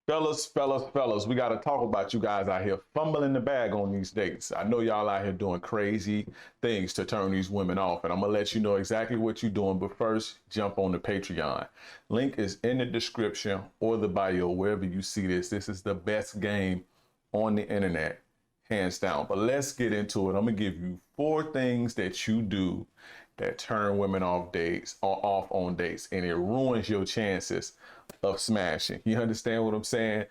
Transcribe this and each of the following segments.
Fellas, we got to talk about you guys out here fumbling the bag on these dates. I know y'all out here doing crazy things to turn these women off, and I'm going to let you know exactly what you're doing. But first, jump on the Patreon. Link is in the description or the bio, wherever you see this. This is the best game on the internet, hands down. But let's get into it. I'm going to give you 4 things that you do that turn women off dates or off on dates, and it ruins your chances of smashing. You understand what I'm saying?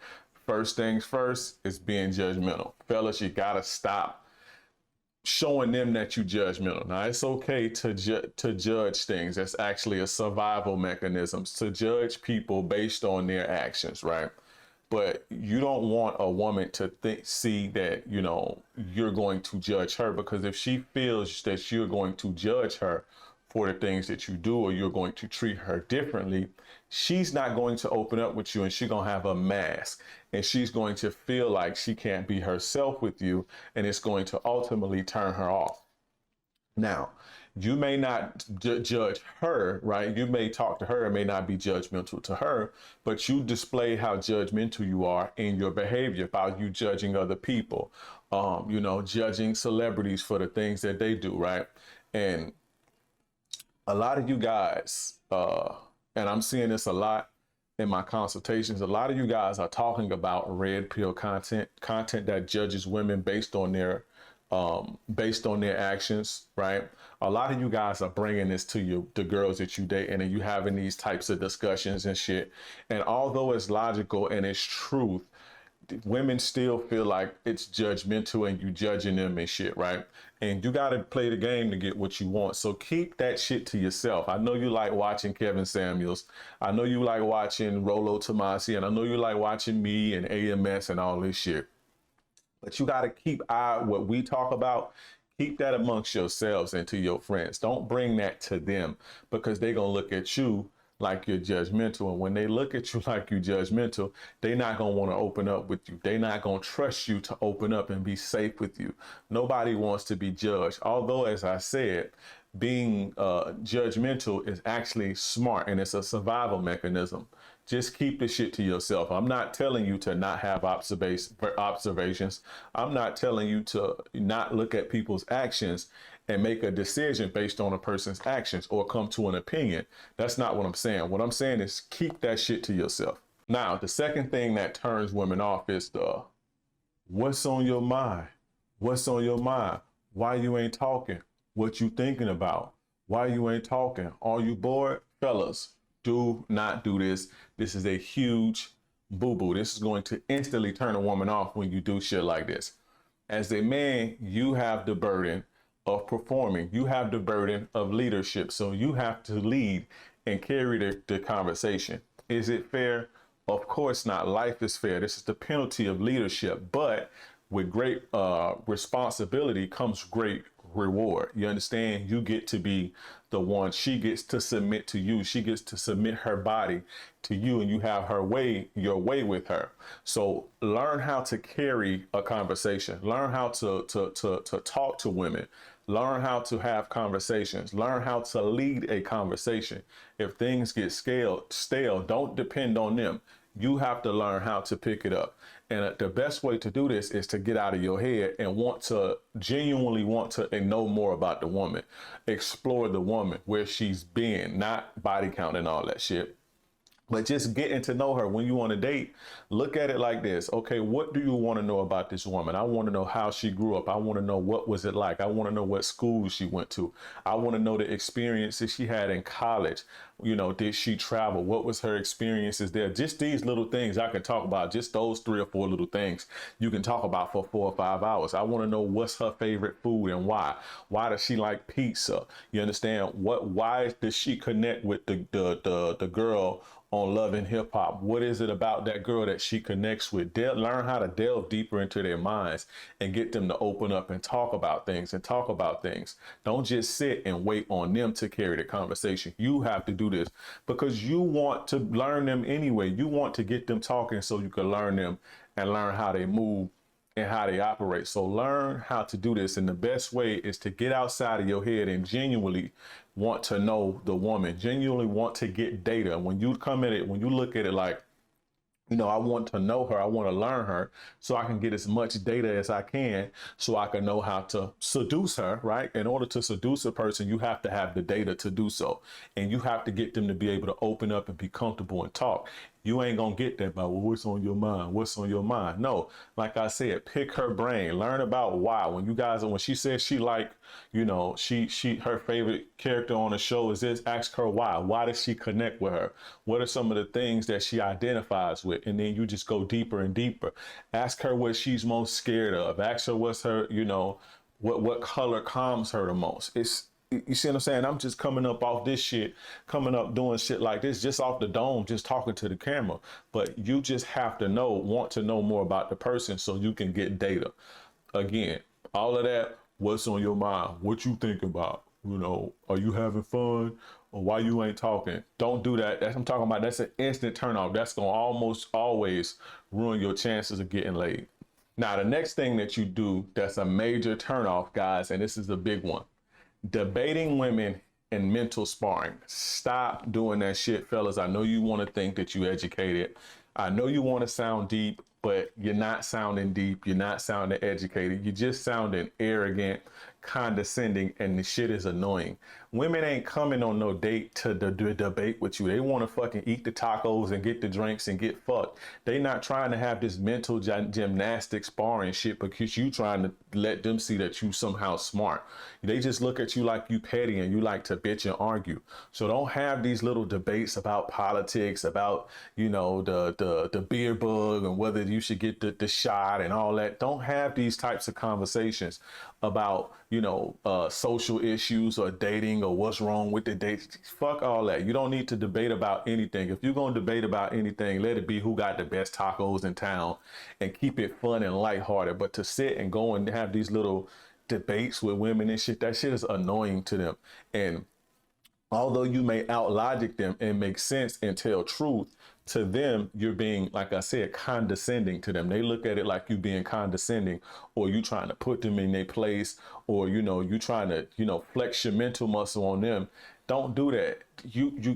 First things first is being judgmental. Fellas, you gotta stop showing them that you judgmental. Now, it's okay to judge things. That's actually a survival mechanism, to judge people based on their actions, right? But you don't want a woman to see that, you're going to judge her, because if she feels that you're going to judge her for the things that you do, or you're going to treat her differently, she's not going to open up with you, and she's going to have a mask, and she's going to feel like she can't be herself with you, and it's going to ultimately turn her off. Now, you may not judge her, right? You may talk to her and may not be judgmental to her, but you display how judgmental you are in your behavior about you judging other people, judging celebrities for the things that they do, right? And a lot of you guys, and I'm seeing this a lot in my consultations, a lot of you guys are talking about red pill content that judges women based on their actions, right? A lot of you guys are bringing this to the girls that you date, and then you having these types of discussions and shit. And although it's logical and it's truth, women still feel like it's judgmental and you judging them and shit, right? And you got to play the game to get what you want. So keep that shit to yourself. I know you like watching Kevin Samuels. I know you like watching Rollo Tomasi, and I know you like watching me and AMS and all this shit. But you got to keep what we talk about, keep that amongst yourselves and to your friends. Don't bring that to them, because they're going to look at you like you're judgmental. And when they look at you like you're judgmental, they're not going to want to open up with you. They're not going to trust you to open up and be safe with you. Nobody wants to be judged. Although, as I said, being judgmental is actually smart, and it's a survival mechanism. Just keep the shit to yourself. I'm not telling you to not have observations. I'm not telling you to not look at people's actions and make a decision based on a person's actions or come to an opinion. That's not what I'm saying. What I'm saying is keep that shit to yourself. Now, the second thing that turns women off is what's on your mind? What's on your mind? Why you ain't talking? What you thinking about? Why you ain't talking? Are you bored? Fellas, do not do this. This is a huge boo-boo. This is going to instantly turn a woman off when you do shit like this. As a man, you have the burden of performing. You have the burden of leadership. So you have to lead and carry the conversation. Is it fair? Of course not. Life is fair. This is the penalty of leadership. But with great responsibility comes great reward. You understand? You get to be the one. She gets to submit to you. She gets to submit her body to you, and you have your way with her. So learn how to carry a conversation. Learn how to talk to women. Learn how to have conversations. Learn how to lead a conversation. If things get stale, don't depend on them. You have to learn how to pick it up. And the best way to do this is to get out of your head and genuinely want to know more about the woman. Explore the woman, where she's been, not body count and all that shit. But just getting to know her. When you on a date, look at it like this. Okay, what do you want to know about this woman? I want to know how she grew up. I want to know what was it like. I want to know what school she went to. I want to know the experiences she had in college. Did she travel? What was her experiences there? Just these little things I can talk about. Just those 3 or 4 little things you can talk about for 4 or 5 hours. I want to know what's her favorite food and why. Why does she like pizza? You understand? Why does she connect with the girl on Love and Hip Hop? What is it about that girl that she connects with? Learn how to delve deeper into their minds and get them to open up and talk about things Don't just sit and wait on them to carry the conversation. You have to do this because you want to learn them anyway. You want to get them talking so you can learn them and learn how they move and how they operate. So learn how to do this. And the best way is to get outside of your head and genuinely want to know the woman, genuinely want to get data. When you come at it, when you look at it like, I want to know her. I want to learn her so I can get as much data as I can so I can know how to seduce her, right? In order to seduce a person, you have to have the data to do so. And you have to get them to be able to open up and be comfortable and talk. You ain't going to get that by, well, what's on your mind? What's on your mind? No, like I said, pick her brain, learn about why. When she says she like, her favorite character on the show is this, ask her why. Why does she connect with her? What are some of the things that she identifies with? And then you just go deeper and deeper. Ask her what she's most scared of. Ask her what's her, what color calms her the most. You see what I'm saying? I'm just coming up off this shit, coming up doing shit like this, just off the dome, just talking to the camera. But you just have to want to know more about the person so you can get data. Again, all of that, what's on your mind? What you think about? Are you having fun? Or why you ain't talking? Don't do that. That's what I'm talking about. That's an instant turn off. That's gonna almost always ruin your chances of getting laid. Now, the next thing that you do that's a major turnoff, guys, and this is a big one, debating women and mental sparring. Stop doing that shit, fellas. I know you want to think that you educated. I know you want to sound deep, but you're not sounding deep. You're not sounding educated. You're just sounding arrogant, condescending, and the shit is annoying. Women ain't coming on no date to debate with you. They want to fucking eat the tacos and get the drinks and get fucked. They not trying to have this mental gymnastics sparring shit because you trying to let them see that you somehow smart. They just look at you like you petty and you like to bitch and argue. So don't have these little debates about politics, about, the beer bug and whether you should get the shot and all that. Don't have these types of conversations about, social issues or dating or what's wrong with the date. Fuck all that. You don't need to debate about anything. If you're going to debate about anything, let it be who got the best tacos in town and keep it fun and lighthearted. But to sit and go and have these little debates with women and shit, that shit is annoying to them. And although you may outlogic them and make sense and tell truth, to them, you're being, like I said, condescending to them. They look at it like you being condescending, or you trying to put them in their place, or, you trying to, flex your mental muscle on them. Don't do that.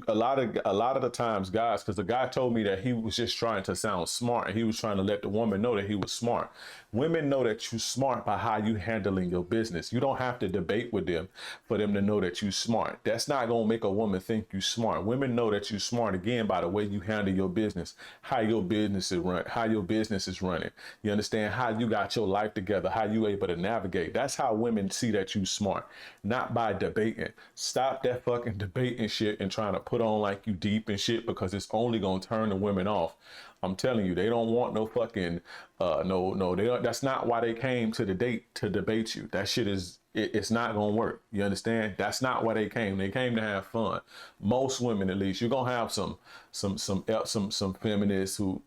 A lot of the times, guys, because the guy told me that he was just trying to sound smart and he was trying to let the woman know that he was smart. Women know that you're smart by how you handling your business. You don't have to debate with them for them to know that you're smart. That's not gonna make a woman think you smart. Women know that you're smart again by the way you handle your business, how your business is run, how your business is running. You understand how you got your life together, how you able to navigate. That's how women see that you smart, not by debating. Stop that fucking debating shit and trying to put on like you deep and shit because it's only gonna turn the women off. I'm telling you, they don't want no fucking no, they don't. That's not why they came to the date to debate you. That shit is it's not gonna work. You understand? That's not why they came. They came to have fun. Most women, at least, you're gonna have some feminists who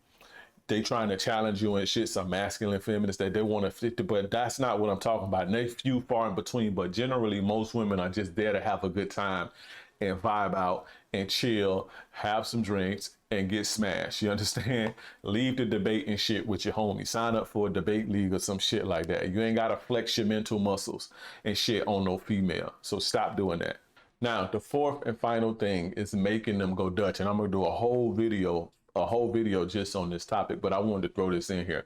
they trying to challenge you and shit, some masculine feminists that they want to fit, but that's not what I'm talking about. And they few far in between, but generally most women are just there to have a good time and vibe out and chill, have some drinks and get smashed. You understand? Leave the debate and shit with your homie. Sign up for a debate league or some shit like that. You ain't got to flex your mental muscles and shit on no female. So stop doing that. Now, the fourth and final thing is making them go Dutch. And I'm going to do a whole video just on this topic, but I wanted to throw this in here.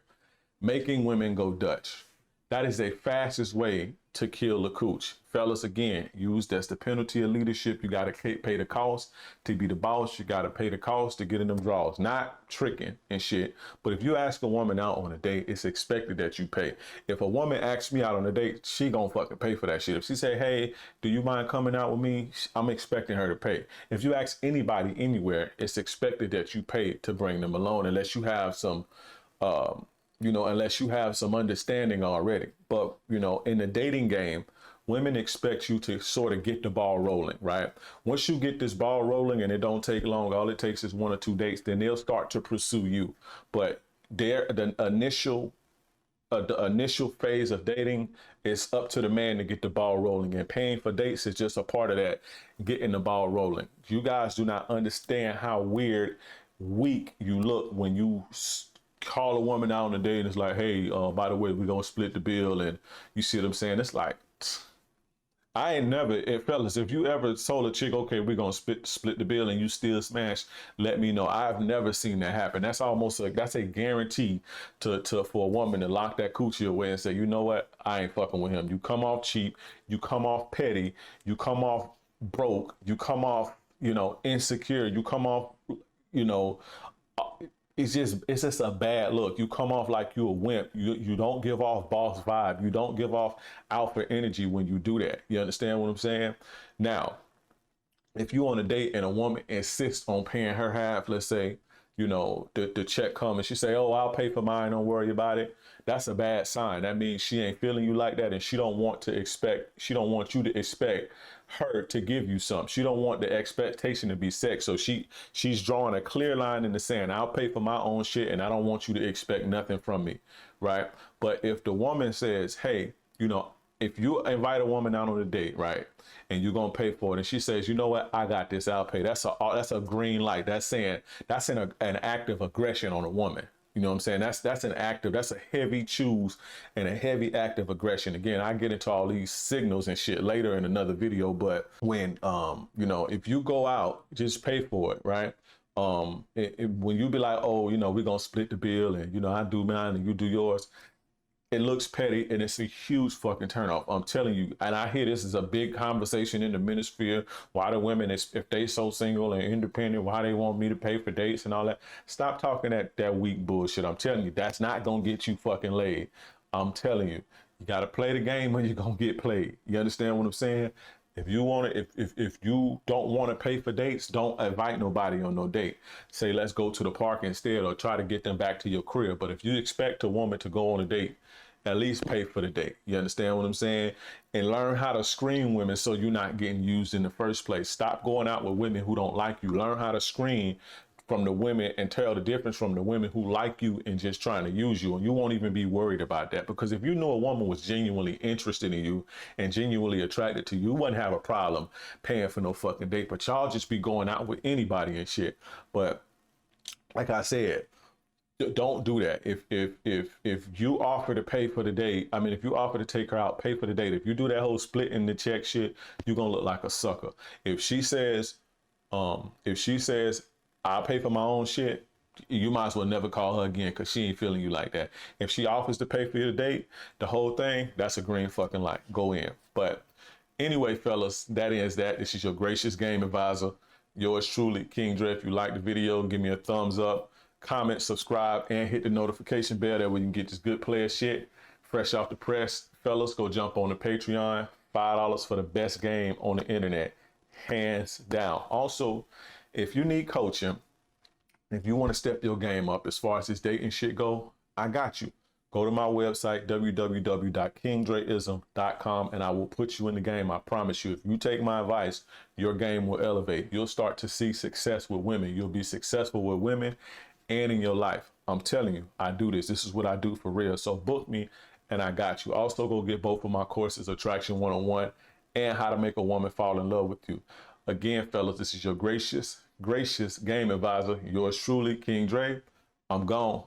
Making women go Dutch. That is the fastest way to kill a cooch. Fellas, again, used as the penalty of leadership. You got to pay the cost to be the boss. You got to pay the cost to get in them draws. Not tricking and shit. But if you ask a woman out on a date, it's expected that you pay. If a woman asks me out on a date, she gonna fucking pay for that shit. If she say, hey, do you mind coming out with me? I'm expecting her to pay. If you ask anybody anywhere, it's expected that you pay to bring them along unless you have some unless you have some understanding already. But, in the dating game, women expect you to sort of get the ball rolling, right? Once you get this ball rolling and it don't take long, all it takes is 1 or 2 dates, then they'll start to pursue you. But the initial phase of dating is up to the man to get the ball rolling, and paying for dates is just a part of that, getting the ball rolling. You guys do not understand how weak you look when you call a woman out on a date and it's like, hey, by the way, we're gonna split the bill, and you see what I'm saying? It's like, I ain't never, fellas, if you ever told a chick, okay, we're gonna split the bill and you still smash, let me know. I've never seen that happen. That's almost like that's a guarantee to for a woman to lock that coochie away and say, you know what, I ain't fucking with him. You come off cheap, you come off petty, you come off broke, you come off, insecure, you come off, you know, it's just a bad look. You come off like you a wimp. You don't give off boss vibe. You don't give off alpha energy when you do that. You understand what I'm saying? Now, if you on a date and a woman insists on paying her half, let's say, the check come and she say, oh, I'll pay for mine, don't worry about it. That's a bad sign. That means she ain't feeling you like that, and she don't want you to expect her to give you something. She don't want the expectation to be set. So she's drawing a clear line in the sand. I'll pay for my own shit and I don't want you to expect nothing from me. Right. But if the woman says, hey, if you invite a woman out on a date, right, and you're gonna pay for it, and she says, you know what, I got this, I'll pay. That's a green light. That's saying that's an act of aggression on a woman. You know what I'm saying? That's a heavy choose and a heavy act of aggression. Again, I get into all these signals and shit later in another video, but when if you go out, just pay for it, right? When you be like, oh, we're gonna split the bill and I do mine and you do yours, it looks petty and it's a huge fucking turnoff. I'm telling you, and I hear this is a big conversation in the manosphere. Why the women, if they so single and independent, why they want me to pay for dates and all that? Stop talking that weak bullshit. I'm telling you, that's not gonna get you fucking laid. I'm telling you, you gotta play the game or you're gonna get played. You understand what I'm saying? If you want to, if you don't want to pay for dates, don't invite nobody on no date. Say, let's go to the park instead, or try to get them back to your crib. But if you expect a woman to go on a date, at least pay for the date. You understand what I'm saying? And learn how to screen women so you're not getting used in the first place. Stop going out with women who don't like you. Learn how to screen from the women and tell the difference from the women who like you and just trying to use you. And you won't even be worried about that, because if you knew a woman was genuinely interested in you and genuinely attracted to you, you wouldn't have a problem paying for no fucking date. But y'all just be going out with anybody and shit. But like I said, don't do that. If you offer to pay for the date, I mean, if you offer to take her out, pay for the date. If you do that whole split in the check shit, you're gonna look like a sucker. If she says, I'll pay for my own shit, you might as well never call her again, because she ain't feeling you like that. If she offers to pay for your date, the whole thing, that's a green fucking light. Go in. But anyway, fellas, that ends that. This is your gracious game advisor, yours truly, King Dre. If you like the video, give me a thumbs up, comment, subscribe, and hit the notification bell. That way you can get this good player shit fresh off the press. Fellas, go jump on the Patreon. $5 for the best game on the internet, hands down. Also, if you need coaching, if you want to step your game up as far as this dating shit go, I got you. Go to my website, www.kingdreism.com, and I will put you in the game. I promise you, if you take my advice, your game will elevate. You'll start to see success with women. You'll be successful with women and in your life. I'm telling you, I do this. This is what I do for real. So book me and I got you. Also, go get both of my courses, Attraction 101 and How to Make a Woman Fall in Love with You. Again, fellas, this is your gracious game advisor, yours truly, King Dre. I'm gone.